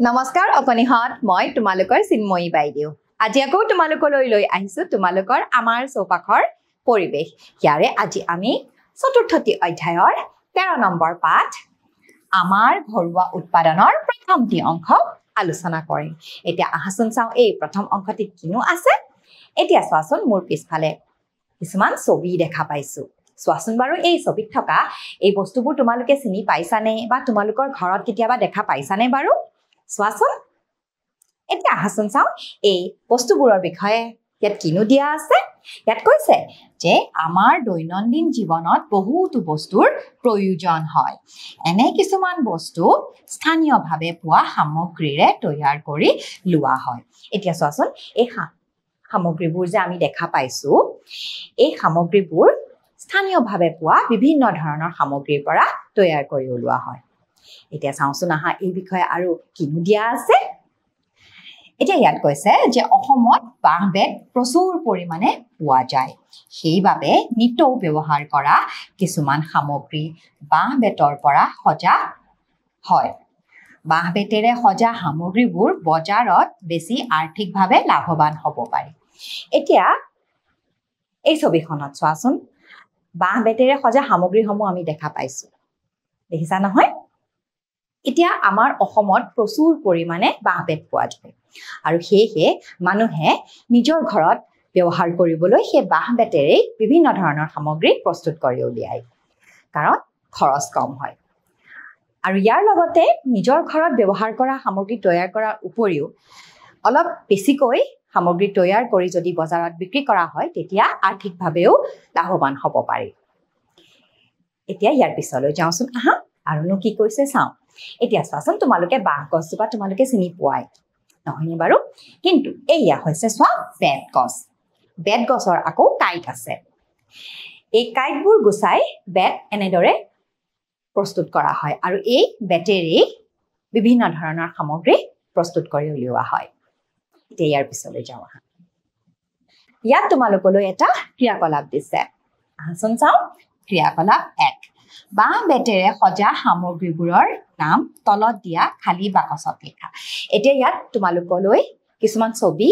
নমস্কাৰ অকনিহত মই তোমালোকৰ চিন্ময়ী বাইদেউ আজি আকৌ তোমালোকলৈ লৈ আহিছো তোমালোকৰ আমাৰ চৌপাশৰ পৰিবেশ ইয়াৰে আজি আমি চতুৰ্থটি অধ্যায়ৰ 13 নম্বৰ পাঠ আমাৰ ঘৰুৱা উৎপাদনৰ প্ৰথমটি অংশ আলোচনা কৰিম এতিয়া আহাচোন চাও এই প্ৰথম অংশটি কিনো আছে এতিয়া চোৱাচোন মোৰ পিছফালে কিছুমান ছবি দেখা পাইছো চোৱাচোন বাৰু এই ছবিত থকা এই বস্তুবোৰ তোমালোকে চিনি পাইছানে বা তোমালোকৰ ঘৰত কেতিয়াবা দেখা পাইছানে বাৰু চোৱাচোন এতিয়া আহাচোন চাও এই বস্তুবোৰৰ বিষয়ে ইয়াত কিনো দিয়া আছে ইয়াত কৈছে যে আমাৰ দৈনন্দিন জীৱনত বহুতো বস্তুৰ প্ৰয়োজন হয় এনে কিছুমান বস্তু স্থানীয়ভাৱে পোৱা সামগ্ৰীৰে তৈয়াৰ কৰি লোৱা হয় এতিয়া চোৱাচোন এই সামগ্ৰীবোৰ যে আমি দেখা পাইছো এই সামগ্ৰীবোৰ স্থানীয়ভাৱে পোৱা বিভিন্ন ধৰণৰ সামগ্ৰীৰ পৰা তৈয়াৰ কৰি ওলোৱা হয় এতিয়া চাওঁচোন আহা এই বিষয়ে আৰু কিনো দিয়া আছে এতিয়া ইয়াত কৈছে যে অসমত বাঁহ বেত প্ৰচুৰ পৰিমাণে পোৱা যায় সেইবাবে নিতৌ ব্যৱহাৰ কৰা কিছুমান সামগ্ৰী বাঁহ বেতৰ পৰা সজা হয় বাঁহ বেতেৰে সজা সামগ্ৰীবোৰ বজাৰত বেছি আৰ্থিকভাৱে লাভৱান হ'ব পাৰে এতিয়া এই ছবিখনত চোৱাচোন বাঁহ বেতেৰে সজা সামগ্ৰীসমূহ আমি দেখা পাইছো দেখিছা নহয় এতিয়া আমাৰ অসমত প্ৰচুৰ পৰিমাণে বাঁহ বেত পোৱা যায় আৰু সেয়ে মানুহে নিজৰ ঘৰত ব্যৱহাৰ কৰিবলৈ সেই বাঁহ বেতেৰে বিভিন্ন ধৰণৰ সামগ্ৰী প্ৰস্তুত কৰি উলিয়ায় কাৰণ খৰচ কম হয় আৰু ইয়াৰ লগতে নিজৰ ঘৰত ব্যৱহাৰ কৰা সামগ্ৰী তৈয়াৰ কৰাৰ উপৰিও অলপ বেছিকৈ সামগ্ৰী তৈয়াৰ কৰি যদি বজাৰত বিক্ৰী কৰা হয় তেতিয়া আৰ্থিকভাৱেও লাভৱান হ'ব পাৰি এতিয়া ইয়াৰ পিছলৈ যাওঁচোন আহা আৰুনো কি কৈছে চাওঁ এতিয়া চোৱাচোন তোমালোকে বাঁহ গছজোপা তোমালোকে চিনি পোৱাই নহয়নে বাৰু কিন্তু এয়া হৈছে চোৱা বেত গছৰ আকৌ কাইট আছে এই কাইটবোৰ গুচাই বেত এনেদৰে প্ৰস্তুত কৰা হয় আৰু এই বেটেৰে বিভিন্ন ধৰণৰ সামগ্ৰী প্ৰস্তুত কৰি উলিওৱা হয় এতিয়া ইয়াৰ পিছলৈ যাওঁ আহা ইয়াত তোমালোকলৈ এটা ক্ৰিয়াকলাপ দিছে আহাচোন চাওঁ ক্ৰিয়াকলাপ 1 বাঁহ বেতেৰে সজা সামগ্ৰীবোৰৰ নাম তলত দিয়া খালী বাকচত লিখা এতিয়া ইয়াত তোমালোকলৈ কিছুমান ছবি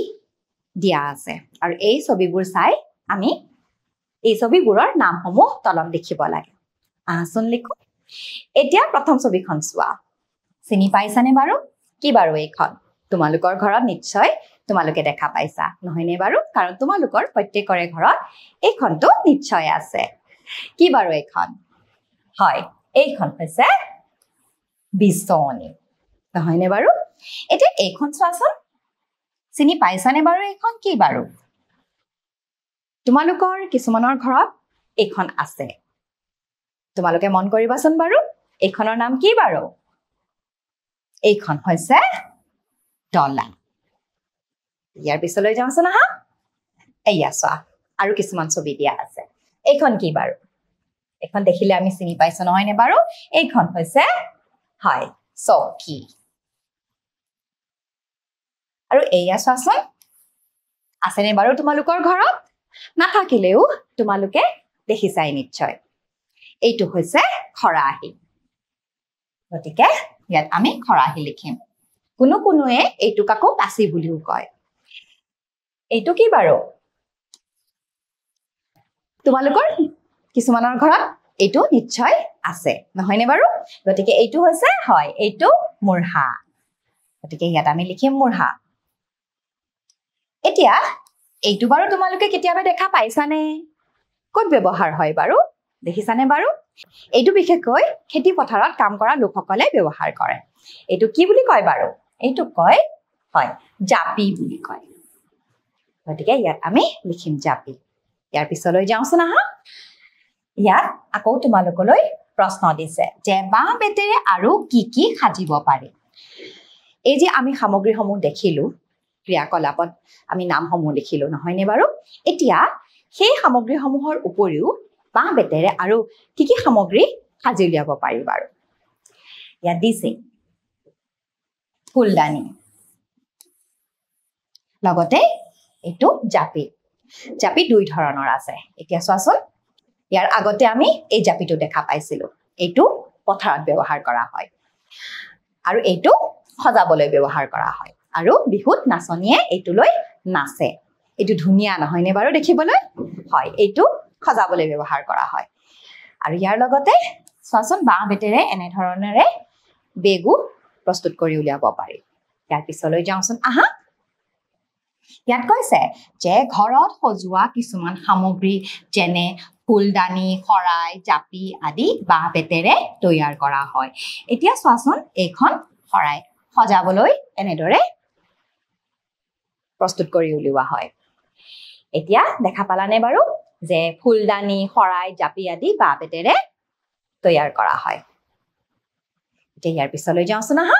দিয়া আছে আৰু এই ছবিবোৰ চাই আমি এই ছবিবোৰৰ নামসমূহ তলত লিখিব লাগে আহাচোন লিখো এতিয়া প্ৰথম ছবিখন চোৱা চিনি পাইছানে বাৰু কি বাৰু এইখন তোমালোকৰ ঘৰত নিশ্চয় তোমালোকে দেখা পাইছা নহয়নে বাৰু কাৰণ তোমালোকৰ প্ৰত্যেকৰে ঘৰত এইখনটো নিশ্চয় আছে কি বাৰু এইখন হয় এইখন হৈছে বিচনী নহয়নে বাৰু এতিয়া এইখন চোৱাচোন চিনি পাইছানে বাৰু এইখন কি বাৰু তোমালোকৰ কিছুমানৰ ঘৰত এইখন আছে তোমালোকে মন কৰিবাচোন বাৰু এইখনৰ নাম কি বাৰু এইখন হৈছে ডলা ইয়াৰ পিছলৈ যাওঁচোন আহা এয়া চোৱা আৰু কিছুমান ছবি দিয়া আছে এইখন কি বাৰু এখন দেখিলে আমি চিনি পাইছো নহয়নে বাৰু এইখন হৈছে হয় চকী আৰু এয়া চোৱাচোন আছেনে বাৰু তোমালোকৰ ঘৰত নাথাকিলেও তোমালোকে দেখিছাই নিশ্চয় এইটো হৈছে খৰাহি গতিকে ইয়াত আমি খৰাহি লিখিম কোনোৱে এইটোক আকৌ কাঁচি বুলিও কয় এইটো কি বাৰু তোমালোকৰ কিছুমানৰ ঘৰত এইটো নিশ্চয় আছে নহয়নে বাৰু গতিকে এইটো হৈছে হয় এইটো মুঢ়া গতিকে ইয়াত আমি লিখিম মুঢ়া এতিয়া এইটো বাৰু তোমালোকে কেতিয়াবা দেখা পাইছানে ক'ত ব্যৱহাৰ হয় বাৰু দেখিছানে বাৰু এইটো বিশেষকৈ খেতি পথাৰত কাম কৰা লোকসকলে ব্যৱহাৰ কৰে এইটো কি বুলি কয় বাৰু এইটো কয় হয় জাপি বুলি কয় গতিকে ইয়াত আমি লিখিম জাপি ইয়াৰ পিছলৈ যাওঁচোন আহা ইয়াত আকৌ তোমালোকলৈ প্ৰশ্ন দিছে যে বাঁহ বেতেৰে আৰু কি কি সাজিব পাৰি এই যে আমি সামগ্ৰীসমূহ দেখিলো ক্ৰিয়াকলাপত আমি নামসমূহ লিখিলো নহয়নে বাৰু এতিয়া সেই সামগ্ৰীসমূহৰ উপৰিও বাঁহ বেতেৰে আৰু কি কি সামগ্ৰী সাজি উলিয়াব পাৰি বাৰু ইয়াত দিছে ফুলদানি লগতে এইটো জাপি দুই ধৰণৰ আছে এতিয়া চোৱাচোন ইয়াৰ আগতে আমি এই জাপিটো দেখা পাইছিলো এইটো পথাৰত ব্যৱহাৰ কৰা হয় আৰু এইটো সজাবলৈ ব্যৱহাৰ কৰা হয় আৰু বিহুত নাচনীয়ে এইটো লৈ নাচে এইটো ধুনিয়া নহয় নে বাৰু দেখিবলৈ হয় এইটো সজাবলৈ ব্যৱহাৰ কৰা হয় আৰু ইয়াৰ লগতে চোৱাচোন বাঁহ বেতেৰে এনে ধৰণেৰে বেগু প্ৰস্তুত কৰি উলিয়াব পাৰি ইয়াৰ পিছলৈ যাওঁচোন আহা ইয়াত কৈছে যে ঘৰত সজোৱা কিছুমান সামগ্ৰী যেনে ফুলদানি শৰাই জাপি আদি বাঁহ বেতেৰে তৈয়াৰ কৰা হয় এতিয়া চোৱাচোন এইখন শৰাই সজাবলৈ এনেদৰে প্ৰস্তুত কৰি উলিওৱা হয় এতিয়া দেখা পালানে বাৰু যে ফুলদানি শৰাই জাপি আদি বাঁহ বেতেৰে তৈয়াৰ কৰা হয় এতিয়া ইয়াৰ পিছলৈ যাওঁচোন আহা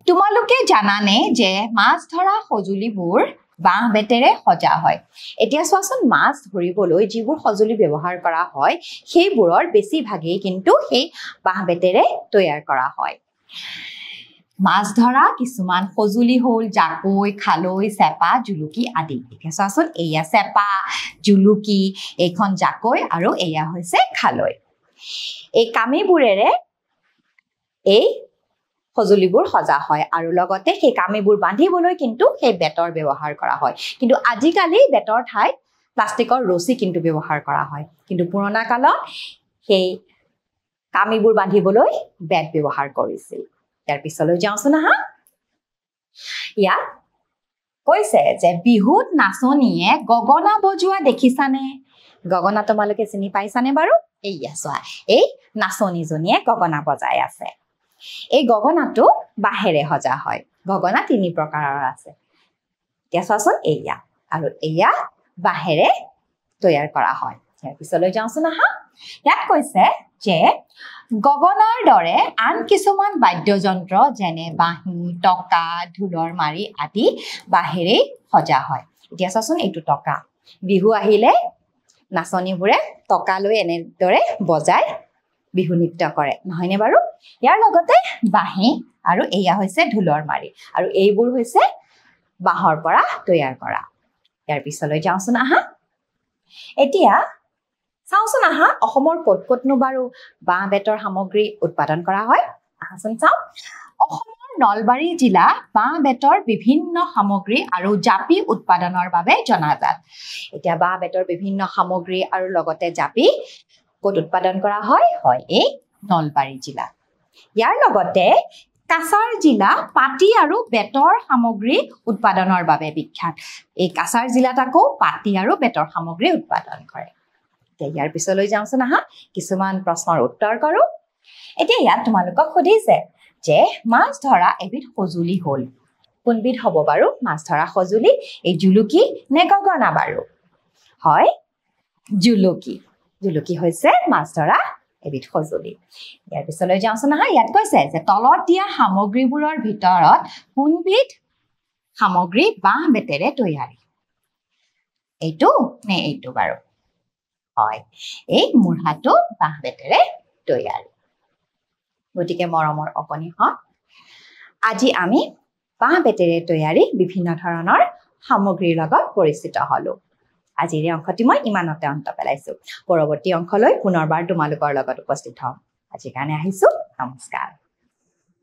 তোমালোকে জানানে যে মাছ ধৰা সঁজুলিবোৰ বাঁহ বেতেৰে সজা হয় এতিয়া চোৱাচোন মাছ ধৰিবলৈ যিবোৰ সঁজুলি ব্যৱহাৰ কৰা হয় সেইবোৰৰ বেছিভাগেই কিন্তু সেই বাঁহ বেতেৰে তৈয়াৰ কৰা হয় মাছ ধৰা কিছুমান সঁজুলি হ'ল জাকৈ খালৈ চেপা জুলুকি আদি এতিয়া চোৱাচোন এয়া চেপা জুলুকি এইখন জাকৈ আৰু এয়া হৈছে খালৈ এই কামিবোৰেৰে এই সঁজুলিবোৰ সজা হয় আৰু লগতে সেই কামিবোৰ বান্ধিবলৈ কিন্তু সেই বেতৰ ব্যৱহাৰ কৰা হয় কিন্তু আজিকালি বেতৰ ঠাইত প্লাষ্টিকৰ ৰছী কিন্তু ব্যৱহাৰ কৰা হয় কিন্তু পুৰণা কালত সেই কামিবোৰ বান্ধিবলৈ বেত ব্যৱহাৰ কৰিছিল ইয়াৰ পিছলৈ যাওঁচোন আহা ইয়াত কৈছে যে বিহুত নাচনীয়ে গগনা বজোৱা দেখিছানে গগনা তোমালোকে চিনি পাইছানে বাৰু এইয়া চোৱা এই নাচনীজনীয়ে গগনা বজাই আছে এই গগনাটো বাঁহেৰে সজা হয় গগনা তিনি প্ৰকাৰৰ আছে এতিয়া চোৱাচোন এয়া আৰু এয়া বাঁহেৰে তৈয়াৰ কৰা হয় ইয়াৰ পিছলৈ যাওঁচোন আহা ইয়াত কৈছে যে গগনাৰ দৰে আন কিছুমান বাদ্যযন্ত্ৰ যেনে বাঁহী টকা ঢোলৰ মাৰি আদি বাঁহেৰে সজা হয় এতিয়া চোৱাচোন এইটো টকা বিহু আহিলে নাচনীবোৰে টকা লৈ এনেদৰে বজাই বিহু নৃত্য কৰে নহয়নে বাৰু ইয়াৰ লগতে বাঁহী আৰু এয়া হৈছে ঢোলৰ মাৰি আৰু এইবোৰ হৈছে বাঁহৰ পৰা তৈয়াৰ কৰা ইয়াৰ পিছলৈ যাওঁচোন আহা এতিয়া চাওঁচোন আহা অসমৰ ক'ত ক'তনো বাৰু বাঁহ বেতৰ সামগ্ৰী উৎপাদন কৰা হয় আহাচোন চাওঁ অসমৰ নলবাৰী জিলা বাঁহ বেতৰ বিভিন্ন সামগ্ৰী আৰু জাপি উৎপাদনৰ বাবে জনাজাত এতিয়া বাঁহ বেতৰ বিভিন্ন সামগ্ৰী আৰু লগতে জাপি ক'ত উৎপাদন কৰা হয় হয় এই নলবাৰী জিলা ইয়াৰ লগতে কাছাৰ জিলা পাটি আৰু বেতৰ সামগ্ৰী উৎপাদনৰ বাবে বিখ্যাত এই কাছাৰ জিলাত আকৌ পাটি আৰু বেতৰ সামগ্ৰী উৎপাদন কৰে এতিয়া ইয়াৰ পিছলৈ যাওঁচোন আহা কিছুমান প্ৰশ্নৰ উত্তৰ কৰো এতিয়া ইয়াত তোমালোকক সুধিছে যে মাছ ধৰা এবিধ সঁজুলি হ'ল কোনবিধ হ'ব বাৰু মাছ ধৰা সঁজুলি এই জুলুকি নে গগনা বাৰু হয় জুলুকি জুলুকি হৈছে মাছ ধৰা এবিধ সঁজুলি ইয়াৰ পিছলৈ যাওঁচোন আহা ইয়াত কৈছে যে তলত দিয়া সামগ্ৰীবোৰৰ ভিতৰত কোনবিধ সামগ্ৰী বাঁহ বেতেৰে তৈয়াৰী এইটো নে এইটো বাৰু হয় এই মূঢ়াটো বাঁহ বেতেৰে তৈয়াৰী গতিকে মৰমৰ অকণিহঁত আজি আমি বাঁহ বেতেৰে তৈয়াৰী বিভিন্ন ধৰণৰ সামগ্ৰীৰ লগত পৰিচিত হলো আজিৰ এই অংশটি মই ইমানতে অন্ত পেলাইছো পৰৱৰ্তী অংশলৈ পুনৰবাৰ তোমালোকৰ লগত উপস্থিত হ'ম আজিৰ কাৰণে আহিছো নমস্কাৰ